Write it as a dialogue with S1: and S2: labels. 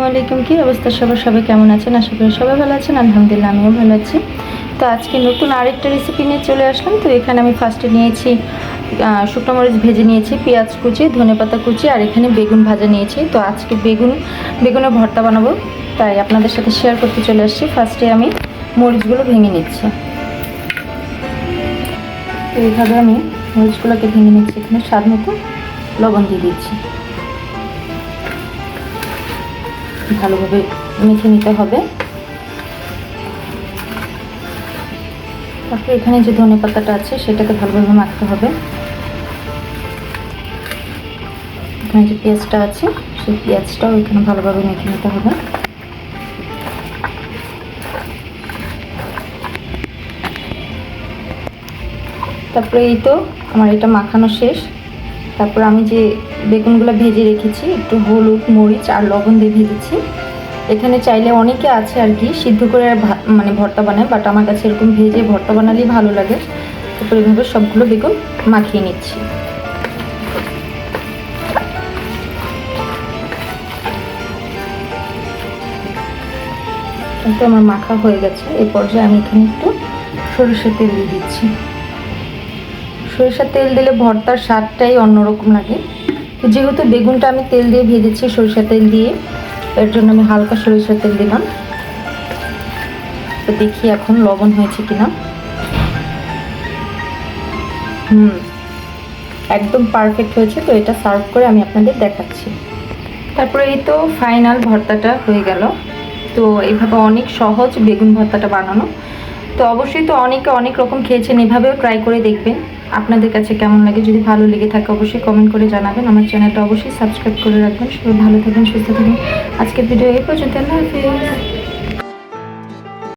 S1: আলাইকুম। কি অবস্থা সবাই কেমন আছেন? আশা করি সবাই ভালো আছেন। আলহামদুলিল্লাহ আমিও ভালো আছি। তো আজকে নতুন আরেকটা রেসিপি নিয়ে চলে আসলাম। তো এখানে আমি ফার্স্টে নিয়েছি শুকনো মরিচ ভেজে নিয়েছি, পেঁয়াজ কুচি, ধনেপাতা কুচি, আর এখানে বেগুন ভাজা নিয়েছি। তো আজকে বেগুনের ভর্তা বানাবো, তাই আপনাদের সাথে শেয়ার করতে চলে আসছি। ফার্স্টে আমি মরিচগুলো ভেঙে নিচ্ছি। তো এইভাবে আমি মরিচগুলোকে ভেঙে নিচ্ছি। এখানে স্বাদ মতো লবণ দিয়ে দিচ্ছি। ভালোভাবে মেখে নিতে হবে। তারপরে এখানে যে ধনেপাতাটা আছে সেটাকে ভালোভাবে মাখতে হবে। এখানে যে পেঁয়াজটা আছে সেই পেঁয়াজটাও এখানে ভালোভাবে মেখে নিতে হবে। তারপরে এই তো আমার এটা মাখানো শেষ। তারপর আমি যে বেগুনগুলো ভেজে রেখেছি, একটু হলুদ, মরিচ আর লবণ দিয়ে ভেজেছি। এখানে চাইলে অনেকে আছে আর কি সিদ্ধ করে মানে ভর্তা বানায়, বাট আমার কাছে এরকম ভেজে ভর্তা বানালেই ভালো লাগে। তারপর এইভাবে সবগুলো বেগুন মাখিয়ে নিচ্ছি। কিন্তু আমার মাখা হয়ে গেছে। এই পর্যায়ে আমি এখানে একটু সরিষার তেল দিয়ে দিচ্ছি। সরিষার তেল দিলে ভর্তার স্বাদটাই অন্যরকম লাগে। তো যেহেতু বেগুনটা আমি তেল দিয়ে ভেজেছি সরিষার তেল দিয়ে, এর জন্য আমি হালকা সরিষার তেল দিলাম। তো দেখি এখন লবণ হয়েছে কিনা। একদম পারফেক্ট হয়েছে। তো এটা সার্ভ করে আমি আপনাদের দেখাচ্ছি। তারপরে এই তো ফাইনাল ভর্তাটা হয়ে গেল। তো এইভাবে অনেক সহজ বেগুন ভর্তাটা বানানো। তো অবশ্যই তো অনেকে অনেক রকম খেয়েছেন, এভাবেও ট্রাই করে দেখবেন আপনাদের কাছে কেমন লাগে। যদি ভালো লেগে থাকে অবশ্যই কমেন্ট করে জানাবেন। আমার চ্যানেলটা অবশ্যই সাবস্ক্রাইব করে রাখবেন। সবাই ভালো থাকবেন, সুস্থ থাকবেন। আজকের ভিডিও এই পর্যন্ত। আল্লাহ হাফেজ।